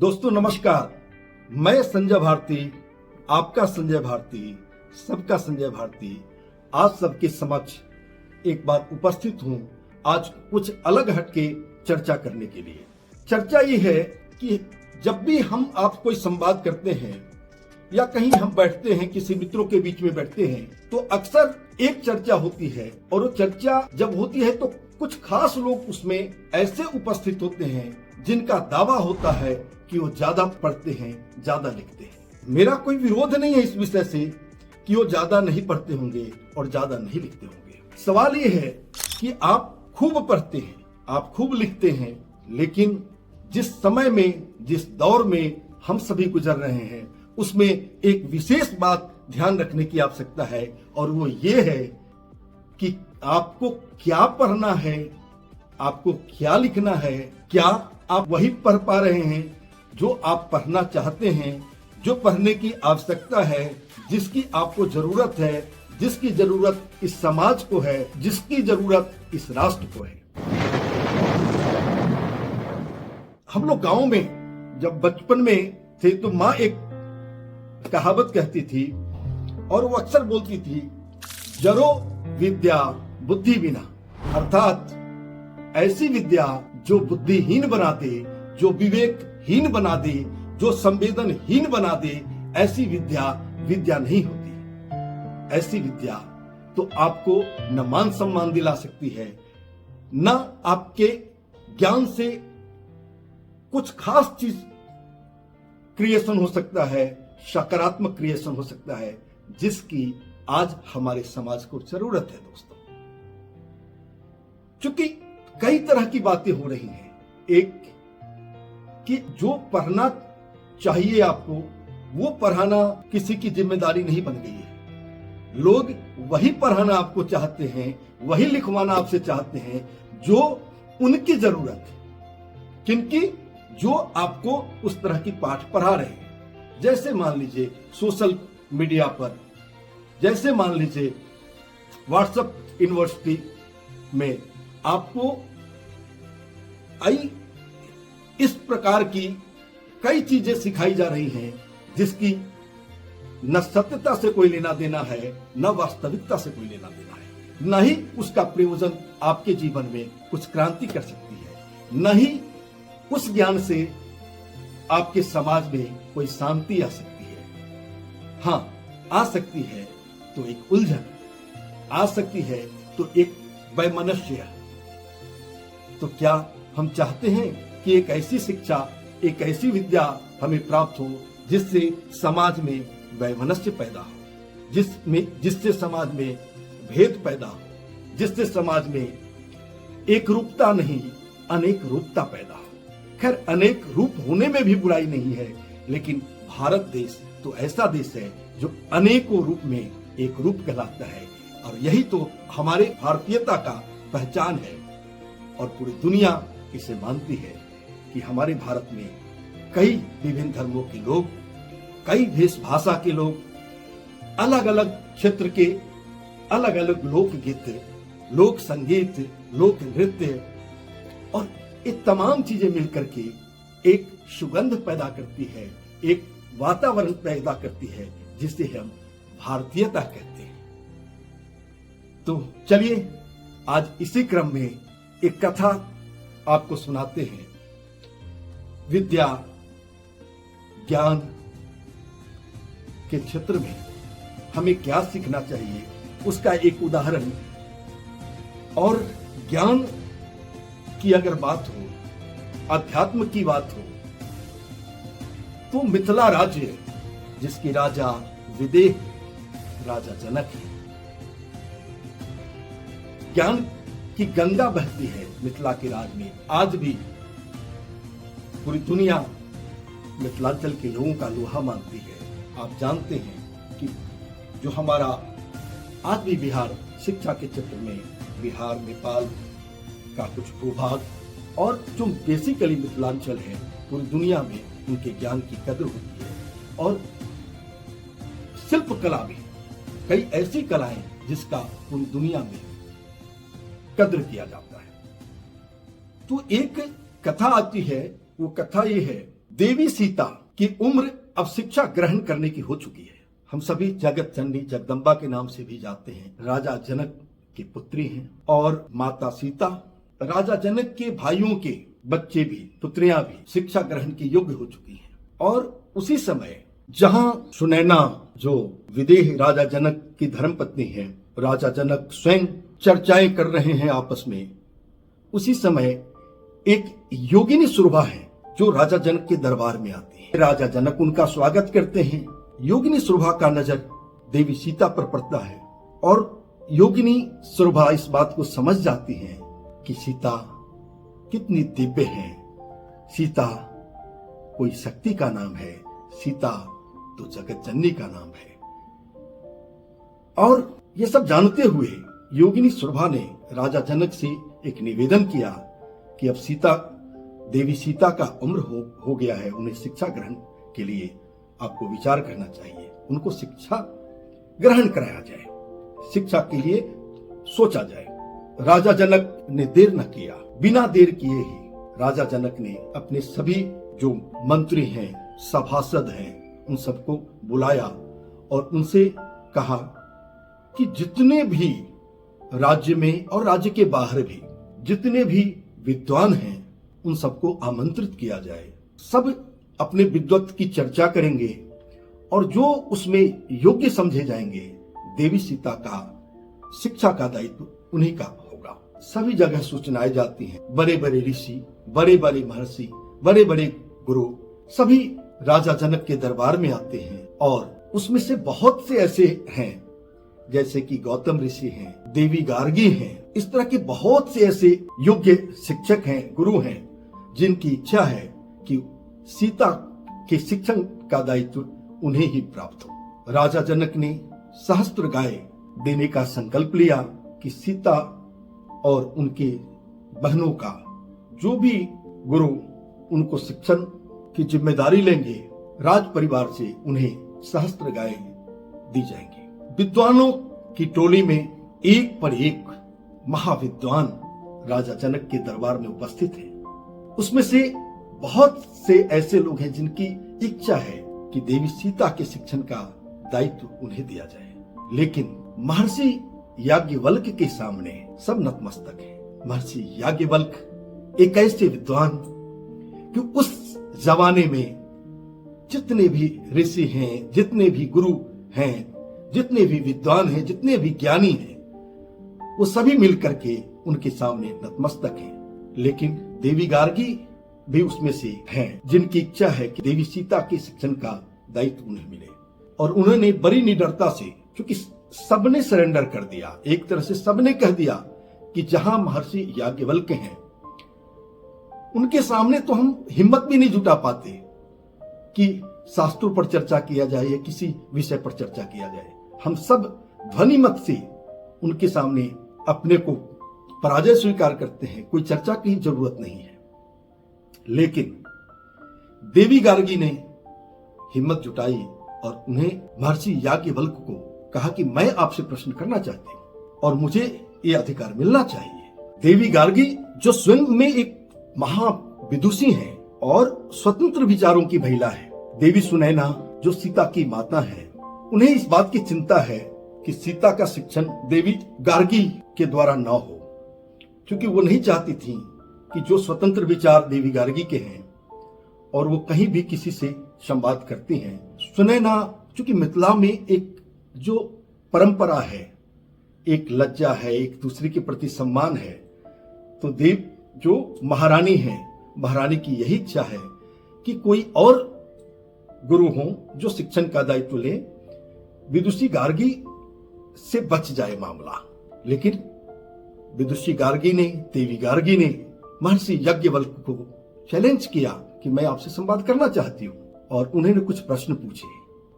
दोस्तों नमस्कार, मैं संजय भारती, आपका संजय भारती, सबका संजय भारती आज सबके समक्ष एक बार उपस्थित हूं। आज कुछ अलग हटके चर्चा करने के लिए। चर्चा ये है कि जब भी हम आप कोई संवाद करते हैं या कहीं हम बैठते हैं, किसी मित्रों के बीच में बैठते हैं, तो अक्सर एक चर्चा होती है और वो चर्चा जब होती है तो कुछ खास लोग उसमें ऐसे उपस्थित होते हैं जिनका दावा होता है कि वो ज्यादा पढ़ते हैं, ज्यादा लिखते हैं। मेरा कोई विरोध नहीं है इस विषय से कि वो ज्यादा नहीं पढ़ते होंगे और ज्यादा नहीं लिखते होंगे। सवाल ये है कि आप खूब पढ़ते हैं, आप खूब लिखते हैं, लेकिन जिस समय में, जिस दौर में हम सभी गुजर रहे हैं, उसमें एक विशेष बात ध्यान रखने की आवश्यकता है और वो ये है कि आपको क्या पढ़ना है, आपको क्या लिखना है। क्या आप वही पढ़ पा रहे हैं जो आप पढ़ना चाहते हैं, जो पढ़ने की आवश्यकता है, जिसकी आपको जरूरत है, जिसकी जरूरत इस समाज को है, जिसकी जरूरत इस राष्ट्र को है। हम लोग गांव में जब बचपन में थे तो माँ एक कहावत कहती थी और वो अक्सर बोलती थी, जरो विद्या बुद्धि बिना, अर्थात ऐसी विद्या जो बुद्धिहीन बना दे, जो विवेकहीन बना दे, जो संवेदनहीन बना दे, ऐसी विद्या विद्या नहीं होती। ऐसी विद्या तो आपको न मान सम्मान दिला सकती है, न आपके ज्ञान से कुछ खास चीज क्रिएशन हो सकता है, सकारात्मक क्रिएशन हो सकता है, जिसकी आज हमारे समाज को जरूरत है। दोस्तों, क्योंकि कई तरह की बातें हो रही हैं। एक कि जो पढ़ना चाहिए आपको, वो पढ़ाना किसी की जिम्मेदारी नहीं बन गई है। लोग वही पढ़ाना आपको चाहते हैं, वही लिखवाना आपसे चाहते हैं जो उनकी जरूरत है। किनकी? जो आपको उस तरह की पाठ पढ़ा रहे हैं। जैसे मान लीजिए सोशल मीडिया पर, जैसे मान लीजिए व्हाट्सएप यूनिवर्सिटी में आपको इस प्रकार की कई चीजें सिखाई जा रही हैं जिसकी न सत्यता से कोई लेना देना है, न वास्तविकता से कोई लेना देना है। न ही उसका प्रयोजन आपके जीवन में कुछ क्रांति कर सकती है, न ही उस ज्ञान से आपके समाज में कोई शांति आ सकती है। हाँ, आ सकती है तो एक उलझन, आ सकती है तो एक वैमनस्य। तो क्या हम चाहते हैं कि एक ऐसी शिक्षा, एक ऐसी विद्या हमें प्राप्त हो जिससे समाज में वैमनस्य पैदा हो, जिससे समाज में भेद पैदा हो, जिससे समाज में एक रूपता नहीं अनेक रूपता पैदा हो। खैर, अनेक रूप होने में भी बुराई नहीं है, लेकिन भारत देश तो ऐसा देश है जो अनेकों रूप में एक रूप कहलाता है और यही तो हमारे भारतीयता का पहचान है। और पूरी दुनिया इसे मानती है कि हमारे भारत में कई विभिन्न धर्मों के लोग, कई वेश भाषा के लोग, अलग अलग क्षेत्र के अलग अलग लोकगीत, लोक संगीत, लोक नृत्य और ये तमाम चीजें मिलकर के एक सुगंध पैदा करती है, एक वातावरण पैदा करती है जिसे हम भारतीयता कहते हैं। तो चलिए आज इसी क्रम में एक कथा आपको सुनाते हैं। विद्या ज्ञान के क्षेत्र में हमें क्या सीखना चाहिए, उसका एक उदाहरण। और ज्ञान की अगर बात हो, अध्यात्म की बात हो, तो मिथिला राज्य, जिसके राजा विदेह राजा जनक है, ज्ञान की गंगा बहती है मिथिला के राज में। आज भी पूरी दुनिया मिथिलांचल के लोगों का लोहा मानती है। आप जानते हैं कि जो हमारा आज भी बिहार शिक्षा के क्षेत्र में, बिहार नेपाल का कुछ भूभाग और जो बेसिकली मिथिलांचल है, पूरी दुनिया में उनके ज्ञान की कदर होती है। और शिल्प कला में कई ऐसी कलाएं जिसका पूरी दुनिया में कद्र किया जाता है। तो एक कथा आती है, वो कथा ये है देवी सीता की उम्र अब शिक्षा ग्रहण करने की हो चुकी है। हम सभी जगत जननी जगदम्बा के नाम से भी जाते हैं। राजा जनक की पुत्री हैं और माता सीता राजा जनक के भाइयों के बच्चे भी, पुत्रियां भी शिक्षा ग्रहण की योग्य हो चुकी हैं। और उसी समय जहां सुनैना जो विदेह राजा जनक की धर्मपत्नी है, राजा जनक स्वयं चर्चाएं कर रहे हैं आपस में, उसी समय एक योगिनी सुरभा है जो राजा जनक के दरबार में आती है। राजा जनक उनका स्वागत करते हैं। योगिनी सुरभा का नजर देवी सीता पर पड़ता है और योगिनी सुरभा इस बात को समझ जाती है कि सीता कितनी दिव्य है, सीता कोई शक्ति का नाम है, सीता तो जगत जननी का नाम है। और ये सब जानते हुए योगिनी सुरभा ने राजा जनक से एक निवेदन किया कि अब देवी सीता का उम्र हो गया है, उन्हें शिक्षा ग्रहण के लिए आपको विचार करना चाहिए, उनको शिक्षा ग्रहण कराया जाए, शिक्षा के लिए सोचा जाए। राजा जनक ने देर न किया। बिना देर किए ही राजा जनक ने अपने सभी जो मंत्री हैं, सभासद हैं, उन सबको बुलाया और उनसे कहा कि जितने भी राज्य में और राज्य के बाहर भी जितने भी विद्वान हैं उन सबको आमंत्रित किया जाए। सब अपने विद्वत की चर्चा करेंगे और जो उसमें योग्य समझे जाएंगे, देवी सीता का शिक्षा का दायित्व उन्हीं का होगा। सभी जगह सूचनाएं जाती हैं। बड़े बड़े ऋषि, बड़े बड़े महर्षि, बड़े बड़े गुरु सभी राजा जनक के दरबार में आते हैं और उसमें से बहुत से ऐसे हैं जैसे कि गौतम ऋषि हैं, देवी गार्गी हैं, इस तरह के बहुत से ऐसे योग्य शिक्षक हैं, गुरु हैं, जिनकी इच्छा है कि सीता के शिक्षण का दायित्व उन्हें ही प्राप्त हो। राजा जनक ने सहस्त्र गाय देने का संकल्प लिया कि सीता और उनके बहनों का जो भी गुरु उनको शिक्षण की जिम्मेदारी लेंगे, राज परिवार से उन्हें सहस्त्र गाय दी जाएंगी। विद्वानों की टोली में एक पर एक महाविद्वान राजा जनक के दरबार में उपस्थित हैं। उसमें से बहुत से ऐसे लोग हैं जिनकी इच्छा है कि देवी सीता के शिक्षण का दायित्व उन्हें दिया जाए, लेकिन महर्षि याज्ञवल्क्य के सामने सब नतमस्तक हैं। महर्षि याज्ञवल्क्य एक ऐसे विद्वान कि उस जमाने में जितने भी ऋषि हैं, जितने भी गुरु हैं, जितने भी विद्वान हैं, जितने भी ज्ञानी हैं, वो सभी मिलकर के उनके सामने नतमस्तक हैं। लेकिन देवी गार्गी भी उसमें से हैं जिनकी इच्छा है कि देवी सीता के शिक्षण का दायित्व उन्हें मिले। और उन्होंने बड़ी निडरता से, क्योंकि सबने सरेंडर कर दिया, एक तरह से सबने कह दिया कि जहां महर्षि याज्ञवल्क्य हैं उनके सामने तो हम हिम्मत भी नहीं जुटा पाते कि शास्त्रों पर चर्चा किया जाए या किसी विषय पर चर्चा किया जाए। हम सब ध्वनि मत से उनके सामने अपने को पराजय स्वीकार करते हैं, कोई चर्चा की जरूरत नहीं है। लेकिन देवी गार्गी ने हिम्मत जुटाई और उन्हें महर्षि याज्ञवल्क्य को कहा कि मैं आपसे प्रश्न करना चाहती हूं और मुझे ये अधिकार मिलना चाहिए। देवी गार्गी जो स्वयं में एक महाविदुषी हैं और स्वतंत्र विचारों की महिला है, देवी सुनैना जो सीता की माता है, उन्हें इस बात की चिंता है कि सीता का शिक्षण देवी गार्गी के द्वारा न हो, क्योंकि वो नहीं चाहती थी कि जो स्वतंत्र विचार देवी गार्गी के हैं और वो कहीं भी किसी से संवाद करती हैं। सुनैना, चूंकि मिथिला में एक जो परंपरा है, एक लज्जा है, एक दूसरे के प्रति सम्मान है, तो देव जो महारानी है, महारानी की यही इच्छा है कि कोई और गुरु हो जो शिक्षण का दायित्व ले, विदुषी गार्गी से बच जाए मामला। लेकिन विदुषी गार्गी ने, देवी गार्गी ने महर्षि याज्ञवल्क्य को चैलेंज किया कि मैं आपसे संवाद करना चाहती हूँ, और उन्होंने कुछ प्रश्न पूछे।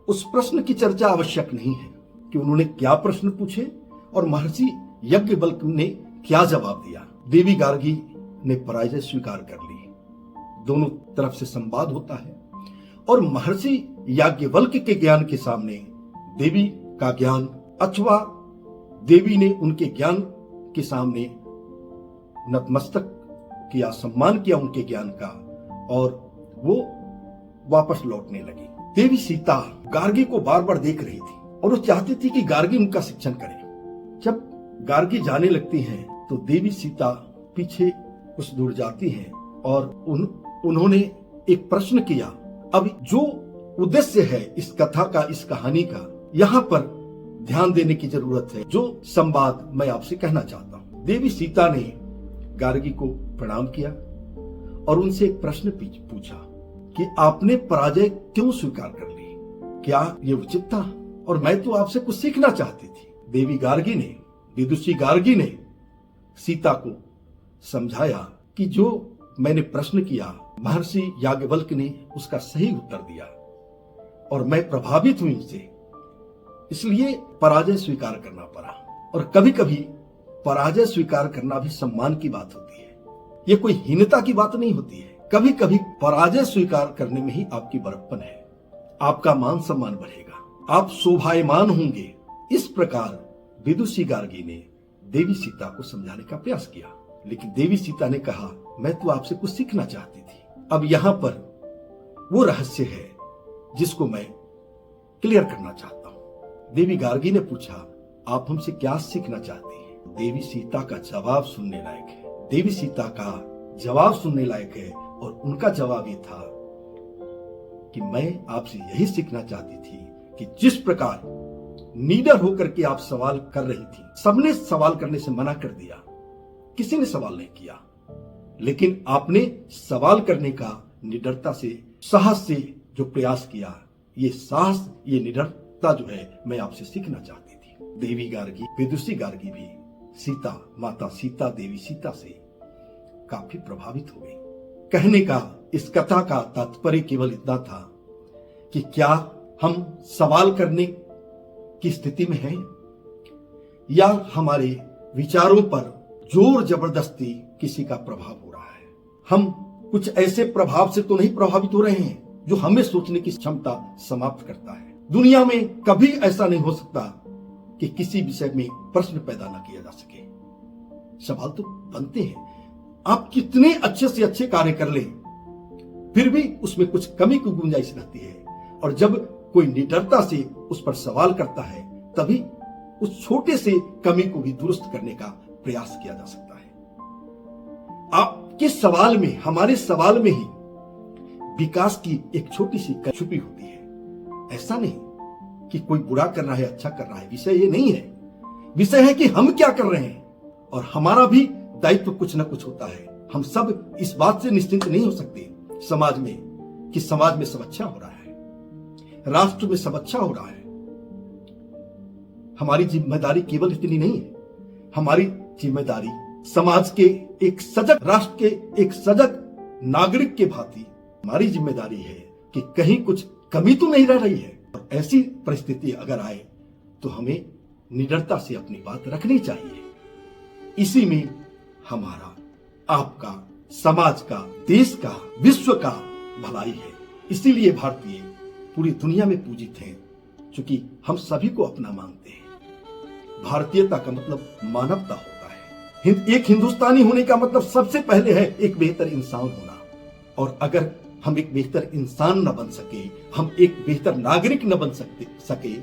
उस प्रश्न की चर्चा आवश्यक नहीं है कि उन्होंने क्या प्रश्न पूछे और महर्षि याज्ञवल्क्य ने क्या जवाब दिया। देवी गार्गी ने पराजय स्वीकार कर ली। दोनों तरफ से संवाद होता है और महर्षि याज्ञवल्क्य के ज्ञान के सामने देवी का ज्ञान, अथवा देवी ने उनके ज्ञान के सामने नतमस्तक किया, सम्मान किया उनके ज्ञान का, और वो वापस लौटने लगी। देवी सीता गार्गी को बार बार देख रही थी और वो चाहती थी कि गार्गी उनका शिक्षण करे। जब गार्गी जाने लगती है तो देवी सीता पीछे कुछ दूर जाती हैं और उन्होंने एक प्रश्न किया। अब जो उद्देश्य है इस कथा का, इस कहानी का, यहाँ पर ध्यान देने की जरूरत है। जो संवाद मैं आपसे कहना चाहता हूँ, देवी सीता ने गार्गी को प्रणाम किया और उनसे एक प्रश्न पूछा कि आपने पराजय क्यों स्वीकार कर ली, क्या ये उचित था? और मैं तो आपसे कुछ सीखना चाहती थी। देवी गार्गी ने, विदुषी गार्गी ने सीता को समझाया कि जो मैंने प्रश्न किया, महर्षि याज्ञवल्क्य ने उसका सही उत्तर दिया और मैं प्रभावित हुई इनसे, इसलिए पराजय स्वीकार करना पड़ा। और कभी कभी पराजय स्वीकार करना भी सम्मान की बात होती है, ये कोई हीनता की बात नहीं होती है। कभी कभी पराजय स्वीकार करने में ही आपकी बड़प्पन है, आपका मान सम्मान बढ़ेगा, आप शोभायमान होंगे। इस प्रकार विदुषी गार्गी ने देवी सीता को समझाने का प्रयास किया, लेकिन देवी सीता ने कहा मैं तो आपसे कुछ सीखना चाहती थी। अब यहाँ पर वो रहस्य है जिसको मैं क्लियर करना चाहता हूँ। देवी गार्गी ने पूछा आप हमसे क्या सीखना चाहती हैं? देवी सीता का जवाब सुनने लायक है। देवी सीता का जवाब सुनने लायक है और उनका जवाब ये था कि मैं आपसे यही सीखना चाहती थी कि जिस प्रकार निडर होकर के आप सवाल कर रही थी, सबने सवाल करने से मना कर दिया, किसी ने सवाल नहीं किया, लेकिन आपने सवाल करने का निडरता से, साहस से जो प्रयास किया, ये साहस, ये निडरता जो है मैं आपसे सीखना चाहती थी। देवी गार्गी, विदुषी गार्गी भी सीता, माता सीता, देवी सीता से काफी प्रभावित हो गई। कहने का इस कथा का तात्पर्य केवल इतना था कि क्या हम सवाल करने की स्थिति में हैं या हमारे विचारों पर जोर जबरदस्ती किसी का प्रभाव हो रहा है। हम कुछ ऐसे प्रभाव से तो नहीं प्रभावित हो रहे हैं जो हमें सोचने की क्षमता समाप्त करता है। दुनिया में कभी ऐसा नहीं हो सकता कि किसी विषय में प्रश्न पैदा न किया जा सके। सवाल तो बनते हैं। आप कितने अच्छे से अच्छे कार्य कर लें, फिर भी उसमें कुछ कमी की गुंजाइश रहती है, और जब कोई निडरता से उस पर सवाल करता है तभी उस छोटे से कमी को भी दुरुस्त करने का प्रयास किया जा सकता है। आपके सवाल में, हमारे सवाल में ही विकास की एक छोटी सी छुपी होती है। ऐसा नहीं कि कोई बुरा कर रहा है, अच्छा कर रहा है, विषय ये नहीं है। विषय है कि हम क्या कर रहे हैं, और हमारा भी दायित्व कुछ न कुछ होता है। हम सब इस बात से निश्चिंत नहीं हो सकते समाज में कि समाज में सब अच्छा हो रहा है, राष्ट्र में सब अच्छा हो रहा है। हमारी जिम्मेदारी केवल इतनी नहीं है, हमारी जिम्मेदारी समाज के एक सजग, राष्ट्र के एक सजग नागरिक के भांति हमारी जिम्मेदारी है कि कहीं कुछ कमी तो नहीं रह रही है। और ऐसी परिस्थिति अगर आए तो हमें निडरता से अपनी बात रखनी चाहिए। इसी में हमारा, आपका, समाज का, देश का, विश्व का भलाई है। इसीलिए भारतीय पूरी दुनिया में पूजित हैं, क्योंकि हम सभी को अपना मानते हैं। भारतीयता का मतलब मानवता होता है। एक हिंदुस्तानी होने का मतलब सबसे पहले है एक बेहतर इंसान होना। और अगर हम एक बेहतर इंसान न बन सके, हम एक बेहतर नागरिक न बन सके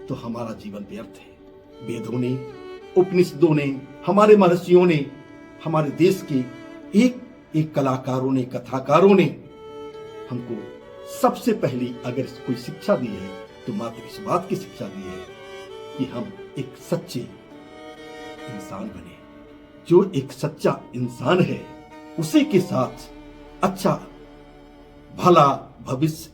तो हमारा जीवन व्यर्थ है। वेदों ने, उपनिषदों ने, हमारे महर्षियों ने, हमारे देश के एक एक कलाकारों ने, कथाकारों ने हमको सबसे पहली अगर कोई शिक्षा दी है तो मात्र इस बात की शिक्षा दी है कि हम एक सच्चे इंसान बने। जो एक सच्चा इंसान है उसी के साथ अच्छा भला भविष्य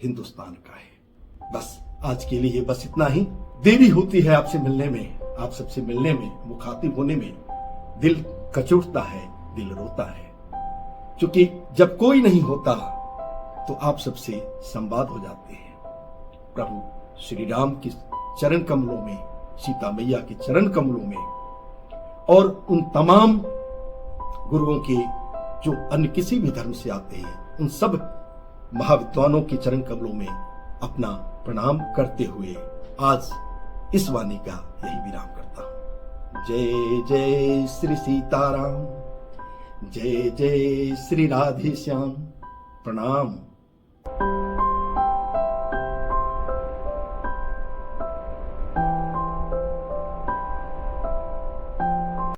हिंदुस्तान का है। बस आज के लिए बस इतना ही। देरी होती है आपसे मिलने में, आप सबसे मिलने में, मुखातिब होने में। दिल कचोटता है, दिल रोता है, क्योंकि जब कोई नहीं होता तो आप सबसे संवाद हो जाते हैं। प्रभु श्री राम के चरण कमलों में, सीता मैया के चरण कमलों में, और उन तमाम गुरुओं के जो अन्य किसी भी धर्म से आते हैं, उन सब महाविद्वानों के चरण कमलों में अपना प्रणाम करते हुए आज इस वाणी का यही विराम करता हूं। जय जय श्री सीताराम, जय जय श्री राधे श्याम। प्रणाम।